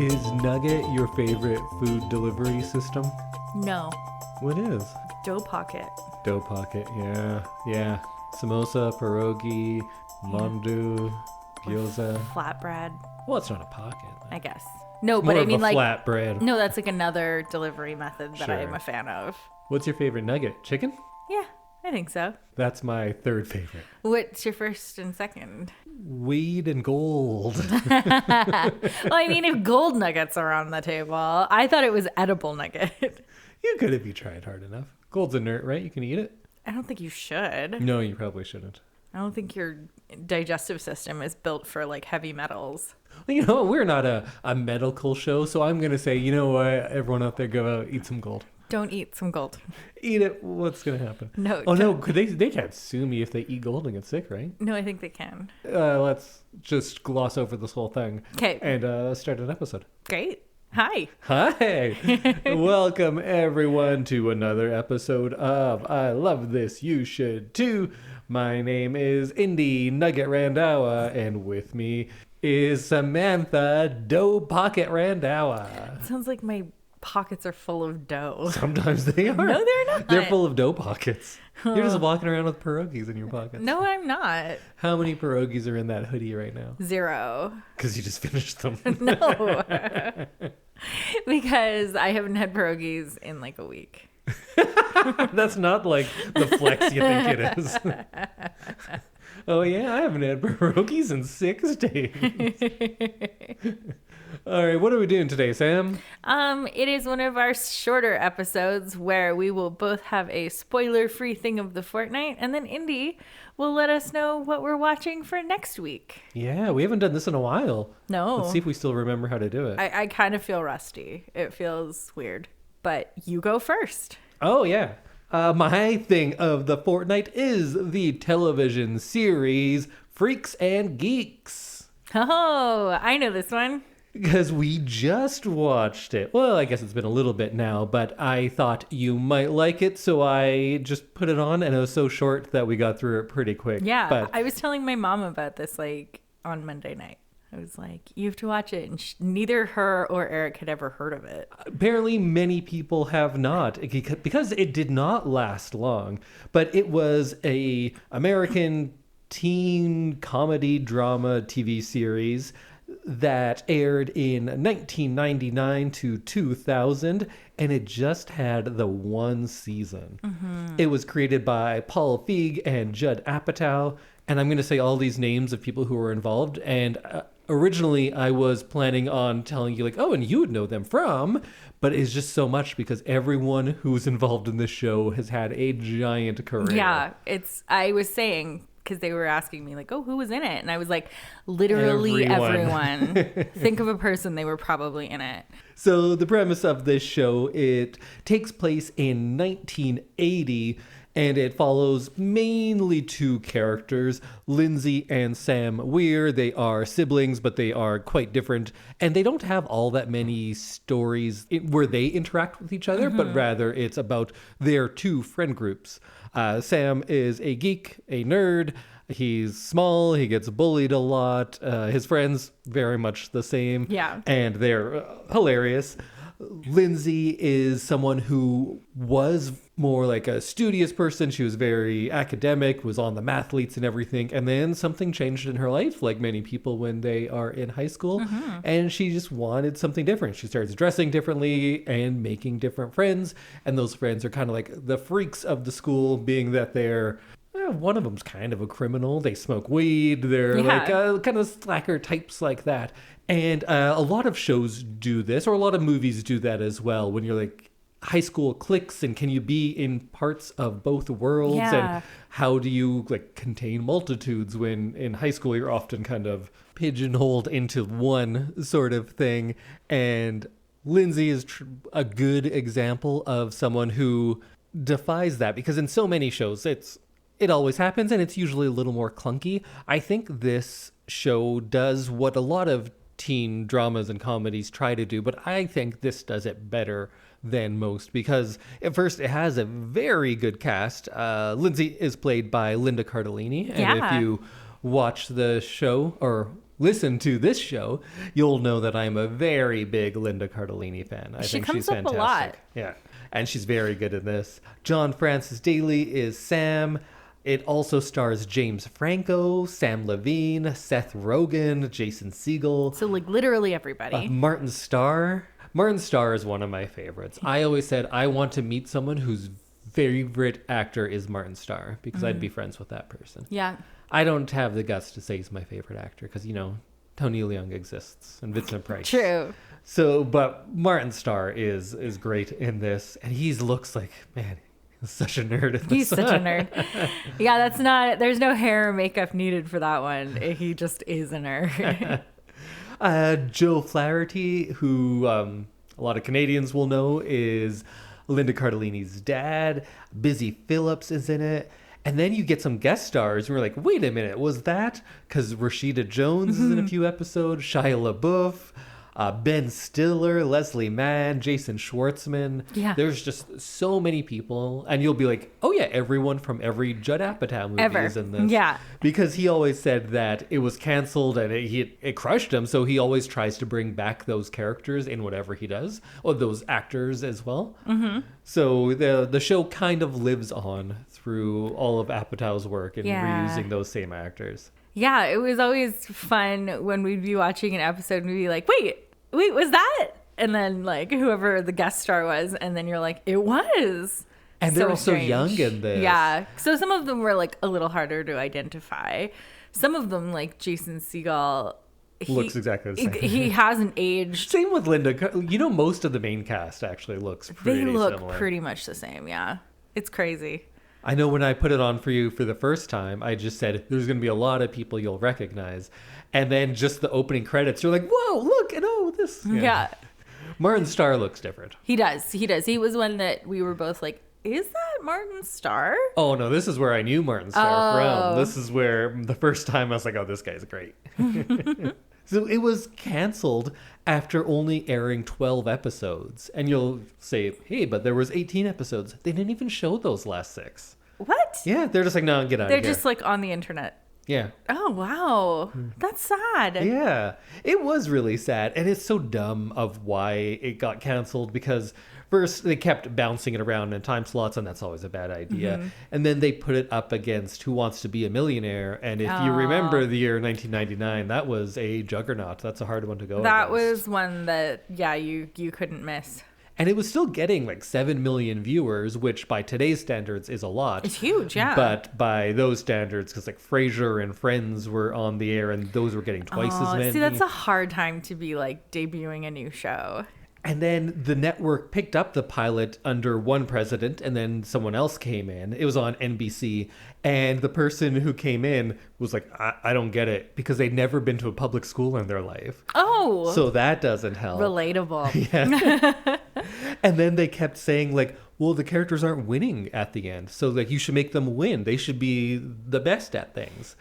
Is Nugget your favorite food delivery system? No. What is? Dough Pocket. Dough Pocket, yeah. Samosa, pierogi, mandu, gyoza. Flatbread, Well, it's not a pocket. I guess. No, It's but more I of mean a like flatbread. no, that's like another delivery method that Sure. I'm a fan of. What's your favorite nugget? Chicken? Yeah, I think so. That's my third favorite. What's your first and second? Weed and gold. Well, I mean, if gold nuggets are on the table, I thought it was edible nugget. You could if you tried hard enough. Gold's inert, right? You can eat it? I don't think you should. No, you probably shouldn't. I don't think your digestive system is built for like heavy metals. Well, you know, we're not a medical show, so I'm going to say, you know what? Everyone out there, go out, eat some gold. Don't eat some gold. Eat it. What's going to happen? No. Oh, no. They can't sue me if they eat gold and get sick, right? No, I think they can. Let's just gloss over this whole thing. Okay. And start an episode. Great. Hi. Hi. Welcome, everyone, to another episode of I Love This, You Should Too. My name is Indy Nugget Randhawa, and with me is Samantha Dough Pocket Randhawa. Sounds like my pockets are full of dough. Sometimes they are. No, they're not. They're full of dough pockets. You're just walking around with pierogies in your pockets. No, I'm not. How many pierogies are in that hoodie right now? 0. Because you just finished them. No. Because I haven't had pierogies in like a week. That's not like the flex you think it is. Oh yeah, I haven't had pierogies in 6 days. All right, what are we doing today, Sam? It is one of our shorter episodes where we will both have a spoiler-free thing of the fortnight, and then Indy will let us know what we're watching for next week. Yeah, we haven't done this in a while. No. Let's see if we still remember how to do it. I kind of feel rusty. It feels weird. But you go first. Oh, yeah. My thing of the fortnight is the television series Freaks and Geeks. Oh, I know this one. Because we just watched it. Well, I guess it's been a little bit now, but I thought you might like it, so I just put it on, and it was so short that we got through it pretty quick. Yeah, but I was telling my mom about this like on Monday night. I was like, you have to watch it. And neither her or Eric had ever heard of it. apparently many people have not, because it did not last long. But it was a American teen comedy drama TV series that aired in 1999 to 2000, and it just had the one season. Mm-hmm. It was created by Paul Feig and Judd Apatow, and I'm going to say all these names of people who were involved. And originally I was planning on telling you like, oh, and you would know them from, but it's just so much because everyone who's involved in this show has had a giant career. Yeah, I was saying, because they were asking me like, oh, who was in it? And I was like, literally everyone. Think of a person, they were probably in it. So the premise of this show, it takes place in 1980, and it follows mainly 2 characters, Lindsay and Sam Weir. They are siblings, but they are quite different, and they don't have all that many stories where they interact with each other, but rather it's about their 2 friend groups. Sam is a geek, a nerd. He's small. He gets bullied a lot. His friends, very much the same. Yeah. And they're hilarious. Lindsay is someone who was more like a studious person. She was very academic, was on the mathletes and everything. And then something changed in her life, like many people when they are in high school. Mm-hmm. And she just wanted something different. She starts dressing differently and making different friends. And those friends are kind of like the freaks of the school, being that they're... one of them's kind of a criminal. They smoke weed. They're like kind of slacker types like that. And a lot of shows do this, or a lot of movies do that as well, when you're like high school cliques and can you be in parts of both worlds? Yeah. And how do you like contain multitudes when in high school you're often kind of pigeonholed into one sort of thing? And Lindsay is a good example of someone who defies that, because in so many shows it always happens, and it's usually a little more clunky. I think this show does what a lot of teen dramas and comedies try to do, but I think this does it better than most, because at first it has a very good cast. Lindsay is played by Linda Cardellini, and if you watch the show, or listen to this show, you'll know that I'm a very big Linda Cardellini fan. I think she's fantastic. A lot. Yeah. And she's very good in this. John Francis Daly is Sam. It also stars James Franco, Sam Levine, Seth Rogen, Jason Segel. So, like, literally everybody. Martin Starr. Martin Starr is one of my favorites. I always said I want to meet someone whose favorite actor is Martin Starr because I'd be friends with that person. Yeah. I don't have the guts to say he's my favorite actor because, you know, Tony Leung exists and Vincent Price. True. So, but Martin Starr is great in this. And he looks like, man, he's such a nerd in this. He's such a nerd. Yeah, there's no hair or makeup needed for that one. He just is a nerd. Joe Flaherty, who a lot of Canadians will know, is Linda Cardellini's dad. Busy Phillips is in it. And then you get some guest stars, and we're like, wait a minute, was that? Because Rashida Jones is in a few episodes, Shia LaBeouf, Ben Stiller, Leslie Mann, Jason Schwartzman. Yeah. There's just so many people. And you'll be like, oh yeah, everyone from every Judd Apatow movie is in this. Yeah. Because he always said that it was canceled and it crushed him. So he always tries to bring back those characters in whatever he does, or those actors as well. Mm-hmm. So the show kind of lives on through all of Apatow's work and reusing those same actors. Yeah, it was always fun when we'd be watching an episode and we'd be like, wait, was that? And then, like, whoever the guest star was, and then you're like, it was. And they're also young in this. Yeah. So some of them were, like, a little harder to identify. Some of them, like Jason Segel, looks exactly the same. He hasn't aged. Same with Linda. You know, most of the main cast actually looks pretty similar. They look pretty much the same, yeah. It's crazy. I know when I put it on for you for the first time, I just said, there's going to be a lot of people you'll recognize. And then just the opening credits, you're like, whoa, look, and oh, this. Yeah. Martin Starr looks different. He does. He was one that we were both like, is that Martin Starr? Oh, no, this is where I knew Martin Starr from. This is where the first time I was like, oh, this guy's great. So it was canceled after only airing 12 episodes. And you'll say, hey, but there was 18 episodes. They didn't even show those last 6. What? Yeah, they're just like, no, get out of here. They're just like on the internet. Yeah. Oh, wow. That's sad. Yeah, it was really sad. And it's so dumb of why it got canceled because first they kept bouncing it around in time slots, and that's always a bad idea. Mm-hmm. And then they put it up against Who Wants to Be a Millionaire. And if you remember the year 1999, that was a juggernaut. That's a hard one to go That against. was one that, yeah, you couldn't miss. And it was still getting like 7 million viewers, which by today's standards is a lot. It's huge, yeah. But by those standards, because like Frasier and Friends were on the air and those were getting twice as many. See, that's a hard time to be like debuting a new show. And then the network picked up the pilot under one president, and then someone else came in. It was on NBC. And the person who came in was like, I don't get it, because they'd never been to a public school in their life. Oh. So that doesn't help. Relatable. Yeah. And then they kept saying, like, well, the characters aren't winning at the end. So, like, you should make them win. They should be the best at things.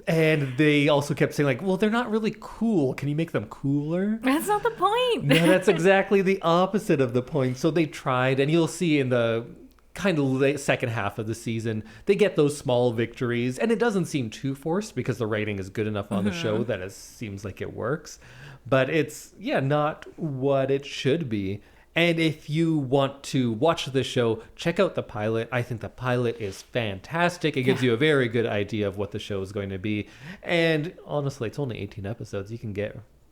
And they also kept saying, like, well, they're not really cool. Can you make them cooler? That's not the point. No, that's exactly the opposite of the point. So they tried, and you'll see in the kind of late second half of the season, they get those small victories. And it doesn't seem too forced because the writing is good enough on the show that it seems like it works. But it's, not what it should be. And if you want to watch the show, check out the pilot. I think the pilot is fantastic. It gives you a very good idea of what the show is going to be. And honestly, it's only 18 episodes. You can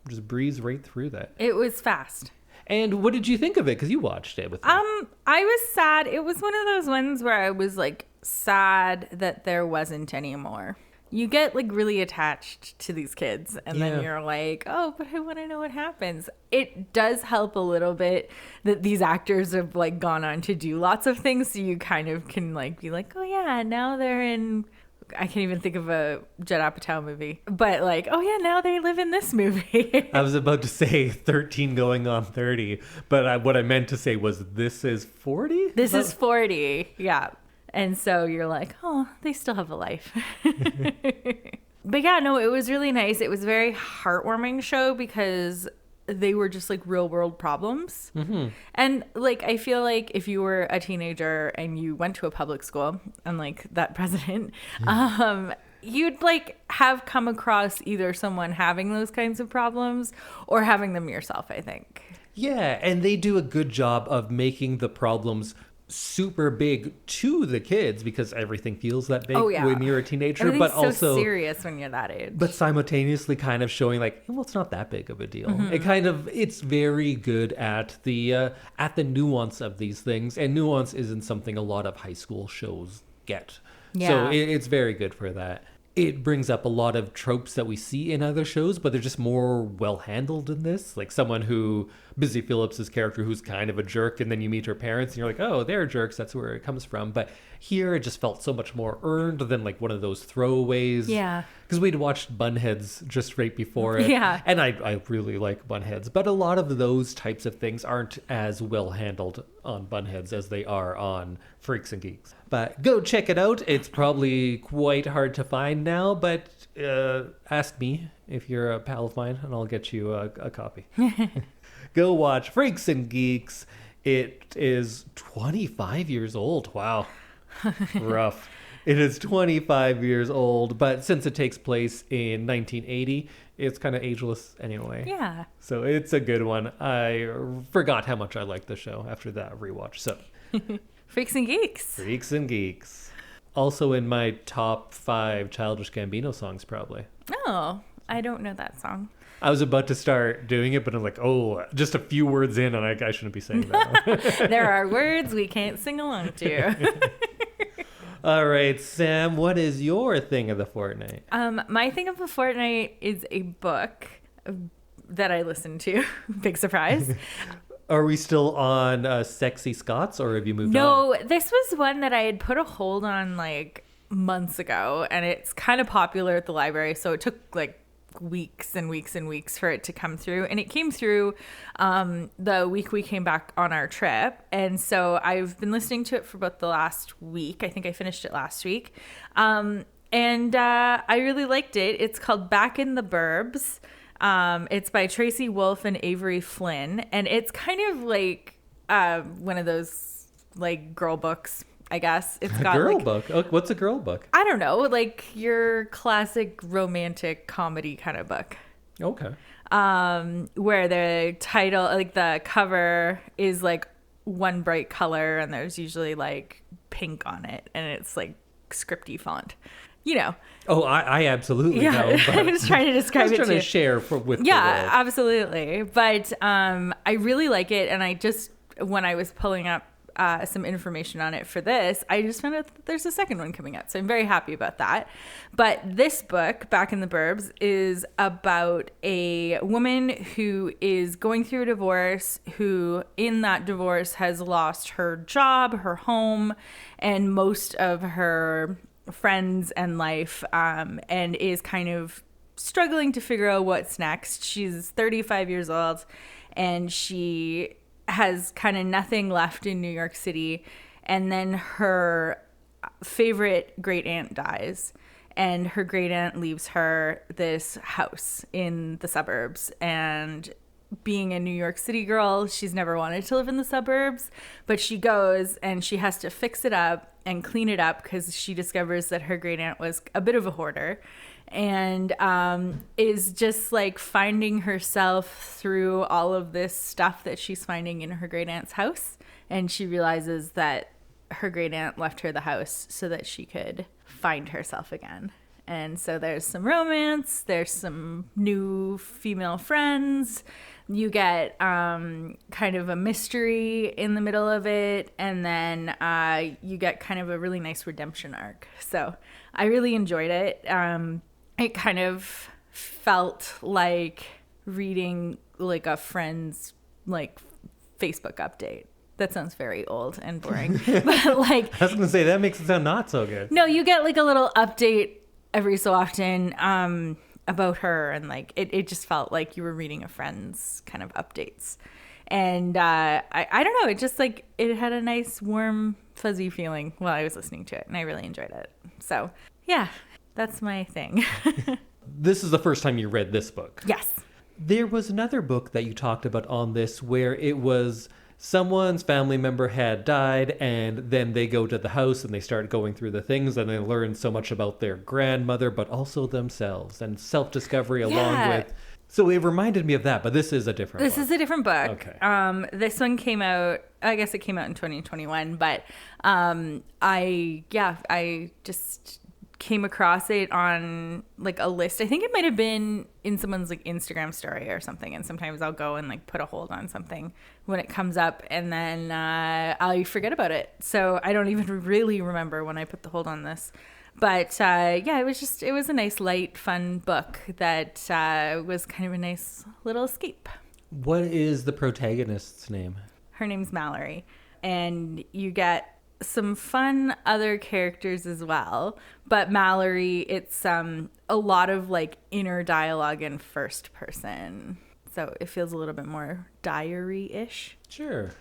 just breeze right through that. It was fast. And what did you think of it? Because you watched it with me. I was sad. It was one of those ones where I was like sad that there wasn't any more. You get like really attached to these kids and then you're like, oh, but I want to know what happens. It does help a little bit that these actors have like gone on to do lots of things. So you kind of can like be like, oh yeah, now they're in, I can't even think of a Judd Apatow movie, but like, oh yeah, now they live in this movie. I was about to say 13 going on 30, but what I meant to say was this is 40? This is 40, yeah. And so you're like, oh, they still have a life. But yeah, no, it was really nice. It was a very heartwarming show because they were just like real world problems. Mm-hmm. And like, I feel like if you were a teenager and you went to a public school, unlike that president, you'd like have come across either someone having those kinds of problems or having them yourself, I think. Yeah, and they do a good job of making the problems super big to the kids because everything feels that big when you're a teenager, but also so serious when you're that age. But simultaneously kind of showing like, well, it's not that big of a deal. It's very good at the nuance of these things, and nuance isn't something a lot of high school shows get. So it's very good for that. It brings up a lot of tropes that we see in other shows, but they're just more well handled in this. Like someone who, Busy Phillips' character, who's kind of a jerk, and then you meet her parents and you're like, oh, they're jerks, that's where it comes from. But here it just felt so much more earned than like one of those throwaways. Yeah. Because we'd watched Bunheads just right before it. Yeah. And I really like Bunheads. But a lot of those types of things aren't as well handled on Bunheads as they are on Freaks and Geeks. But go check it out. It's probably quite hard to find now, but ask me if you're a pal of mine, and I'll get you a copy. Go watch Freaks and Geeks. It is 25 years old. Wow. Rough. It is 25 years old, but since it takes place in 1980, it's kind of ageless anyway. Yeah. So it's a good one. I forgot how much I liked the show after that rewatch. So Freaks and Geeks. Freaks and Geeks. Also in my top 5 Childish Gambino songs, probably. Oh, I don't know that song. I was about to start doing it, but I'm like, oh, just a few words in, and I shouldn't be saying that. There are words we can't sing along to. All right, Sam, what is your thing of the fortnight? My thing of the fortnight is a book that I listened to. Big surprise. Are we still on Sexy Scots, or have you moved on? No, this was one that I had put a hold on like months ago, and it's kind of popular at the library, so it took like weeks and weeks and weeks for it to come through, and it came through the week we came back on our trip, and so I've been listening to it for about the last week. I think I finished it last week, and I really liked it. It's called Back in the Burbs. It's by Tracy, Wolff, and Avery Flynn, and it's kind of like one of those like girl books, I guess. It's got a girl like, book. Oh, what's a girl book? I don't know, like your classic romantic comedy kind of book. Okay. Where the title, like the cover, is like one bright color, and there's usually like pink on it, and it's like scripty font. You know. Oh, I absolutely know. But I'm just trying to describe it to you. I was trying to share with the world. Absolutely. But I really like it, and I just, when I was pulling up some information on it for this, I just found out that there's a second one coming out. So I'm very happy about that. But this book, Back in the Burbs, is about a woman who is going through a divorce, who in that divorce has lost her job, her home, and most of her friends and life, and is kind of struggling to figure out what's next. She's 35 years old, and she has kind of nothing left in New York City, and then her favorite great aunt dies, and her great aunt leaves her this house in the suburbs. And being a New York City girl, she's never wanted to live in the suburbs, but she goes and she has to fix it up and clean it up because she discovers that her great aunt was a bit of a hoarder, and is just like finding herself through all of this stuff that she's finding in her great aunt's house. And she realizes that her great aunt left her the house so that she could find herself again. And so there's some romance, there's some new female friends, you get kind of a mystery in the middle of it, and then you get kind of a really nice redemption arc. So I really enjoyed it. It kind of felt like reading like a friend's like Facebook update. That sounds very old and boring. But like, I was going to say, that makes it sound not so good. No, you get like a little update every so often about her, and like it just felt like you were reading a friend's kind of updates. And I don't know, it just like, it had a nice warm fuzzy feeling while I was listening to it, and I really enjoyed it. So yeah, that's my thing. This is the first time you read this book. Yes. There was another book that you talked about on this where it was someone's family member had died, and then they go to the house and they start going through the things, and they learn so much about their grandmother, but also themselves, and self-discovery along with... So it reminded me of that, but this is a different book. This is a different book. Okay. This one came out, I guess it came out in 2021, but I just came across it on like a list. I think it might have been in someone's like Instagram story or something, and sometimes I'll go and like put a hold on something when it comes up, and then I forget about it, so I don't even really remember when I put the hold on this. But it was a nice, light, fun book that was kind of a nice little escape. What is the protagonist's name? Her name's Mallory, and you get some fun other characters as well. But Mallory, it's a lot of like inner dialogue in first person, so it feels a little bit more diary-ish. Sure.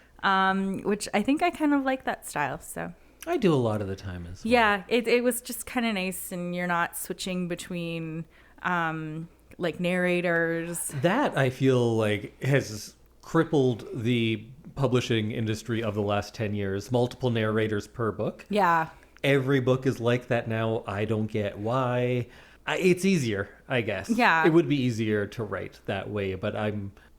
Which I think I kind of like that style. So I do a lot of the time as well. Yeah, it was just kind of nice, and you're not switching between like narrators. That I feel like has crippled the publishing industry of the last 10 years. Multiple narrators per book. Yeah. Every book is like that now. I don't get why. It's easier, I guess. Yeah. It would be easier to write that way, but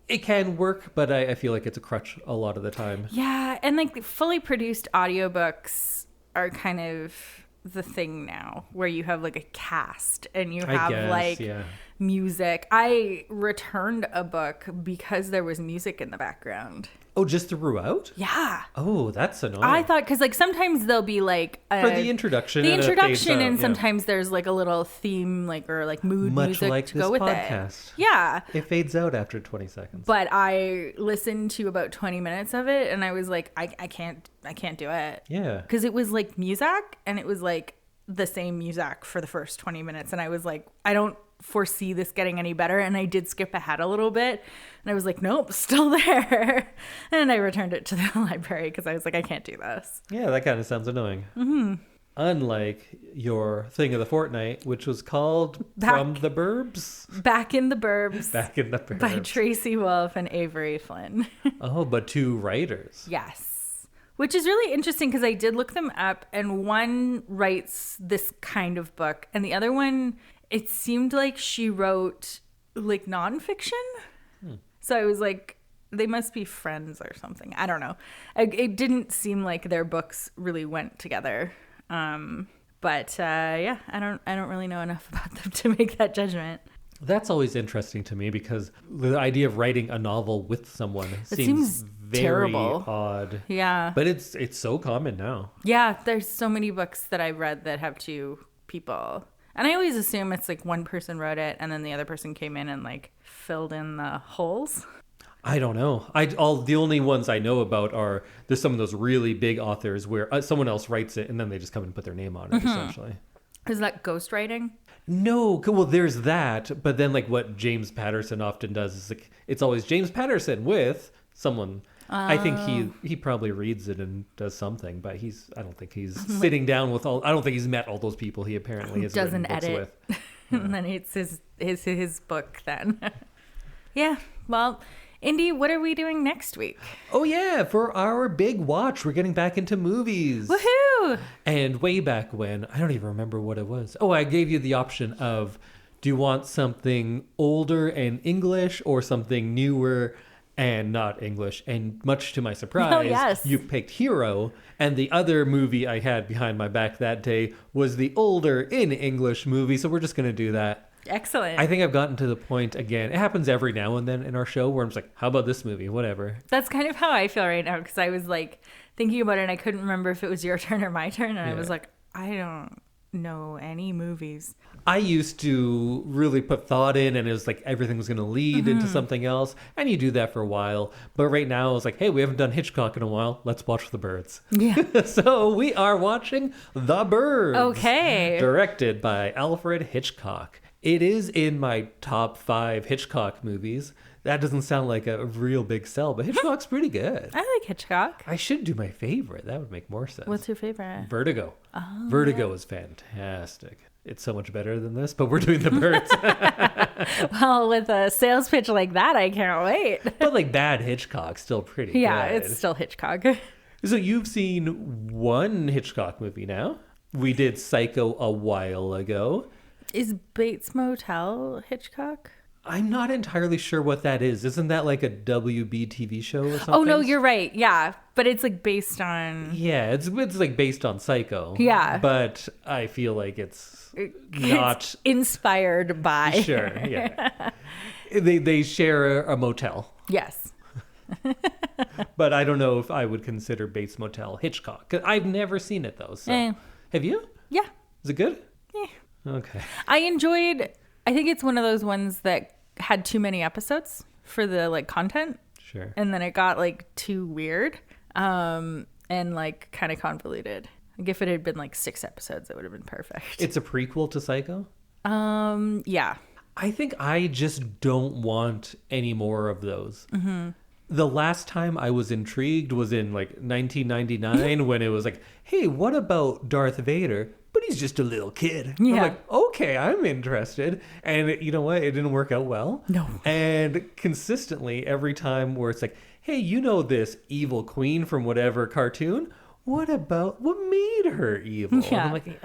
it can work, but I feel like it's a crutch a lot of the time. Yeah, and like fully produced audiobooks are kind of the thing now, where you have like a cast and you have music. I returned a book because there was music in the background. Oh, just throughout? Yeah. Oh, that's annoying. I thought, because like sometimes there'll be like for the introduction, and sometimes there's like a little theme, like, or like mood music like to go with podcast. It. Yeah. It fades out after 20 seconds. But I listened to about 20 minutes of it, and I was like, I can't do it. Yeah. Because it was like music, and it was like the same music for the first 20 minutes, and I was like, I don't foresee this getting any better. And I did skip ahead a little bit, and I was like, nope, still there. And I returned it to the library because I was like, I can't do this. Yeah, that kind of sounds annoying. Mm-hmm. Unlike your thing of the fortnight, which was called From the Burbs. Back in the Burbs. Back in the Burbs. By Tracy, Wolff, and Avery, Flynn. Oh, but two writers. Yes. Which is really interesting because I did look them up, and one writes this kind of book, and the other one, it seemed like she wrote like nonfiction. So I was like, they must be friends or something. I don't know. It didn't seem like their books really went together. But I don't really know enough about them to make that judgment. That's always interesting to me because the idea of writing a novel with someone seems very terrible. Odd. Yeah. But it's so common now. Yeah, there's so many books that I've read that have two people. And I always assume it's like one person wrote it and then the other person came in and like filled in the holes. I don't know. The only ones I know about are there's some of those really big authors where someone else writes it and then they just come and put their name on it, essentially. Is that ghostwriting? No. Well, there's that. But then like what James Patterson often does is like it's always James Patterson with someone. I think he probably reads it and does something, but I don't think he's sitting down with I don't think he's met all those people he apparently has doesn't written books edit. with. And then it's his book then. Yeah. Well, Indy, what are we doing next week? Oh yeah, for our big watch, we're getting back into movies. Woohoo! And way back when, I don't even remember what it was. Oh, I gave you the option of, do you want something older and English or something newer and not English? And much to my surprise, you picked Hero. And the other movie I had behind my back that day was the older in English movie. So we're just going to do that. Excellent. I think I've gotten to the point again. It happens every now and then in our show where I'm just like, how about this movie? Whatever. That's kind of how I feel right now because I was like thinking about it and I couldn't remember if it was your turn or my turn. And I was like, I don't know any movies. I used to really put thought in and it was like everything was going to lead into something else. And you do that for a while. But right now I was like, hey, we haven't done Hitchcock in a while. Let's watch The Birds. Yeah. So we are watching The Burbs. Okay. Directed by Alfred Hitchcock. It is in my top 5 Hitchcock movies. That doesn't sound like a real big sell, but Hitchcock's pretty good. I like Hitchcock. I should do my favorite. That would make more sense. What's your favorite? Vertigo. Oh, Vertigo is fantastic. it's so much better than this, but we're doing the Birds. Well, with a sales pitch like that, I can't wait. But like bad Hitchcock, still pretty good. Yeah, it's still Hitchcock. So you've seen one Hitchcock movie now. We did Psycho a while ago. Is Bates Motel Hitchcock? I'm not entirely sure what that is. Isn't that like a WB TV show or something? Oh, no, you're right. Yeah. But it's like based on... Yeah, it's like based on Psycho. Yeah. But I feel like it's not... It's inspired by... Sure, yeah. They share a motel. Yes. But I don't know if I would consider Bates Motel Hitchcock. 'Cause I've never seen it, though. So. Have you? Yeah. Is it good? Yeah. Okay. I enjoyed... I think it's one of those ones that had too many episodes for the like content. Sure. And then it got like too weird and like kind of convoluted. Like if it had been like 6 episodes, it would have been perfect. It's a prequel to Psycho? Yeah. I think I just don't want any more of those. Mm-hmm. The last time I was intrigued was in like 1999 when it was like, hey, what about Darth Vader? But he's just a little kid. Yeah. I'm like, okay, I'm interested. And you know what? It didn't work out well. No. And consistently, every time where it's like, hey, you know this evil queen from whatever cartoon? What made her evil? Yeah. And I'm like,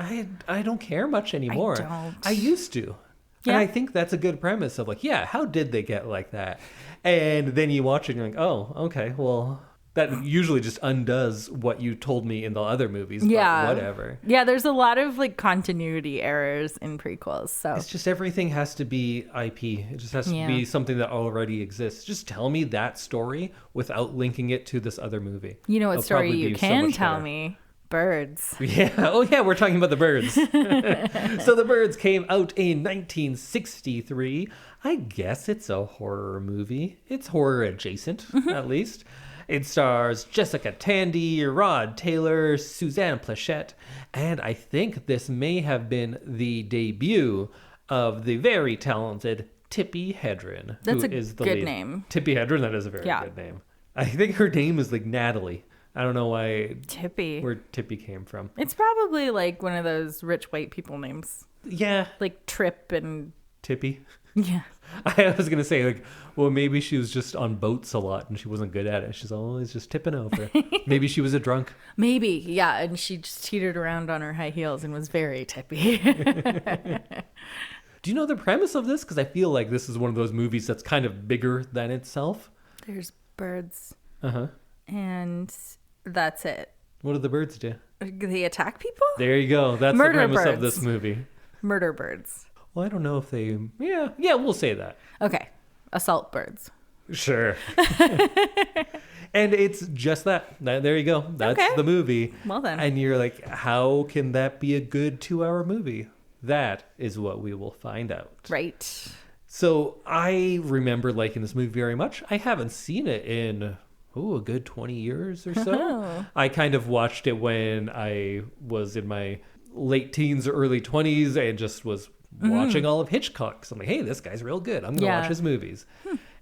I don't care much anymore. I used to. Yeah. And I think that's a good premise of like, yeah, how did they get like that? And then you watch it and you're like, oh, okay, well... That usually just undoes what you told me in the other movies. Yeah. But whatever. Yeah, there's a lot of like continuity errors in prequels. So It's just everything has to be IP. It just has to be something that already exists. Just tell me that story without linking it to this other movie. You know what It'll story probably you be so can much tell better. me? Birds. Yeah. Oh, yeah. We're talking about the Birds. So the Birds came out in 1963. I guess it's a horror movie. It's horror adjacent, at least. It stars Jessica Tandy, Rod Taylor, Suzanne Plachette, and I think this may have been the debut of the very talented Tippi Hedren. That's who a is the good lead. name. Tippi Hedren, that is a very good name. I think her name is like Natalie. I don't know why. Tippi. Where Tippi came from. It's probably like one of those rich white people names. Yeah. Like Trip and... Tippi. Yeah. I was going to say, like, well, maybe she was just on boats a lot and she wasn't good at it. She's always just tipping over. Maybe she was a drunk. Maybe, yeah. And she just teetered around on her high heels and was very tippy. Do you know the premise of this? Because I feel like this is one of those movies that's kind of bigger than itself. There's birds. Uh-huh. And that's it. What do the birds do? They attack people? There you go. That's Murder the premise birds. of this movie. Murder birds. Well, I don't know if they... Yeah, we'll say that. Okay. Assault birds. Sure. And it's just that. There you go. That's Okay. the movie. Well then. And you're like, how can that be a good 2-hour movie? That is what we will find out. Right. So I remember liking this movie very much. I haven't seen it in, a good 20 years or so. I kind of watched it when I was in my late teens or early 20s and just was watching all of Hitchcock. So I'm like, hey, this guy's real good. I'm going to watch his movies.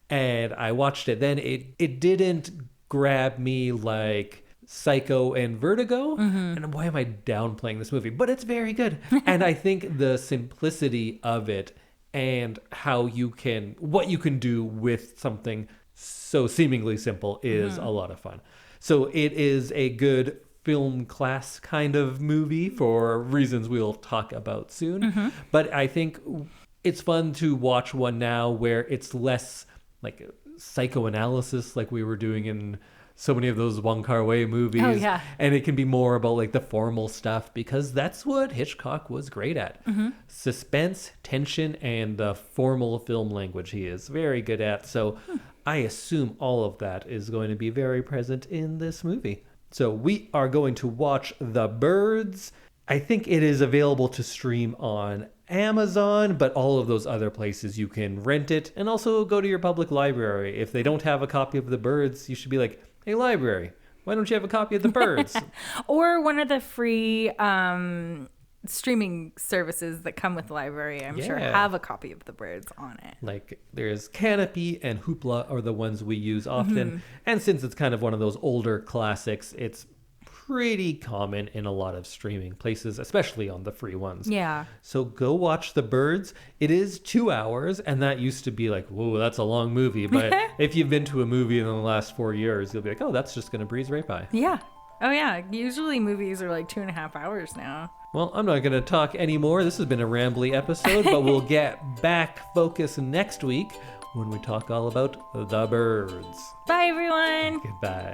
And I watched it. Then it didn't grab me like Psycho and Vertigo. And why am I downplaying this movie? But it's very good. And I think the simplicity of it and what you can do with something so seemingly simple is a lot of fun. So it is a good film class kind of movie for reasons we'll talk about soon. But I think it's fun to watch one now where it's less like psychoanalysis like we were doing in so many of those Wong Kar-wai movies. Oh, yeah. And it can be more about like the formal stuff because that's what Hitchcock was great at. Suspense, tension, and the formal film language he is very good at. So I assume all of that is going to be very present in this movie. So we are going to watch The Birds. I think it is available to stream on Amazon, but all of those other places you can rent it and also go to your public library. If they don't have a copy of The Birds, you should be like, hey, library, why don't you have a copy of The Birds? Or one of the free streaming services that come with the library, I'm sure, have a copy of The Birds on it. Like there's Canopy and Hoopla are the ones we use often. And since it's kind of one of those older classics, it's pretty common in a lot of streaming places, especially on the free ones. Yeah. So go watch The Birds. It is 2 hours, and that used to be like, whoa, that's a long movie. But if you've been to a movie in the last 4 years, you'll be like, oh, that's just going to breeze right by. Yeah. Oh, yeah. Usually movies are like 2.5 hours now. Well, I'm not going to talk anymore. This has been a rambly episode, but we'll get back focused next week when we talk all about The Birds. Bye, everyone. Goodbye.